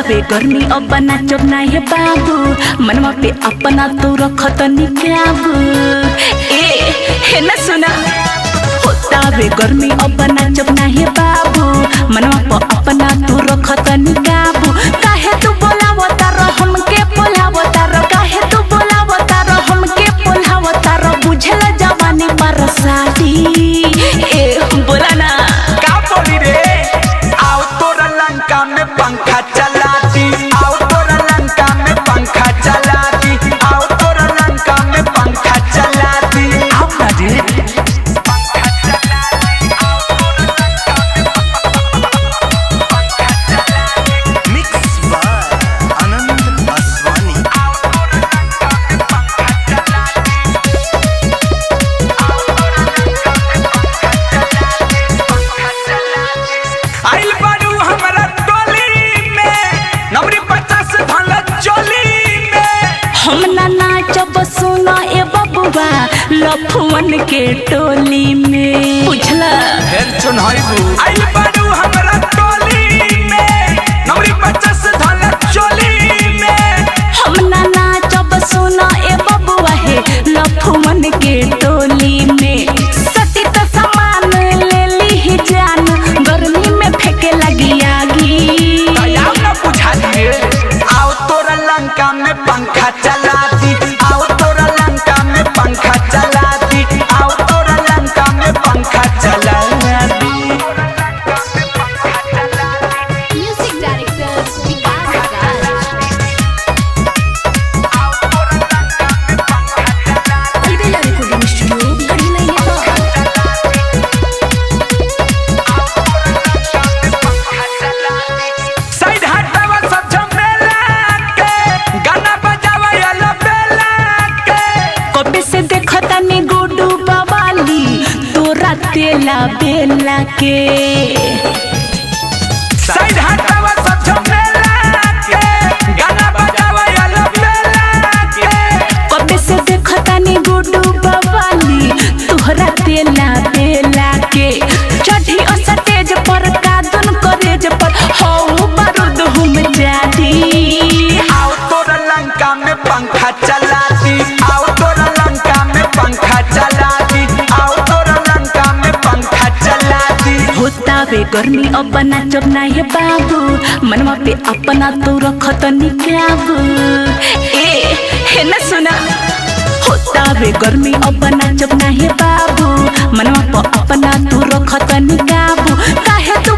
होतावे गर्मी अब नाचब ना हे बाबू मनवा पे अपना तू रखत निकाबू ए है ना सुना होतावे गर्मी अब नाचब ना हे बाबू मनवा पे अपना तू रखत निकाबू काहे तू बोलावता र हमके बोलावता र काहे तू बोलावता र हमके बोलावता र बुझला जवानी पर शादी ए बोला ना का बोली रे आओ तोरा लंका में पंखा चला दी आओ तोरा लंका में पंखा चला दी आओ तोरा लंका में पंखा चला दी आओ ना रे पंखा चला दी आओ तोरा लंका में मिक्स बाय आनंद आसवानी आओ तोरा लंका में पंखा चला दी आओ तोरा लंका में पंखा चला दी आइल बारू हमरा टोली में नंबरी 50 भला चोली में हम ना नाचब सुना ए बबुआ लफुअन के टोली में बुझला हेर चुनहाइबू आइल बारू हमरा टोली में नंबरी 50 भला चोली में हम ना नाचब सुना ए बबुआ हे लफुअन के टोली में सती तो सामान ले ली ही जान गर्मी में फेंके लगी आगी दयाव न बुझा दिए आओ तोरा लंका में पंखा चला दी आओ तोरा लंका में पंखा चला दी आओ तोरा लंका में पंखा चला दी Music director Vikas Raj. Idea Recording Studio, Kadinai Nepal. Side हटावा सब झमेला के गाना बजावा याला बेला के कबे से देखता नी गुडू बवाली तोरा तेला बेला के साइड हटावा सब झमेला के गाना बजावा याला बेला के कबे से देखता नी गुडू बवाली तोहरा तेला बेला के चढ़ी स्टेज पर कादन करेज पर हौ बारूद हम जादी आओ तोरा लंका में पंखा चला दी आओ तोरा लंका में पंखा चला दी आओ तोरा लंका में पंखा चला दी होतावे गर्मी अब नाचब ना हे बाबू मनवा पे अपना तू रखत निकाबू ए है ना सुना होतावे गर्मी अब नाचब ना हे बाबू मनवा पे अपना तू रखत निकाबू काहे तू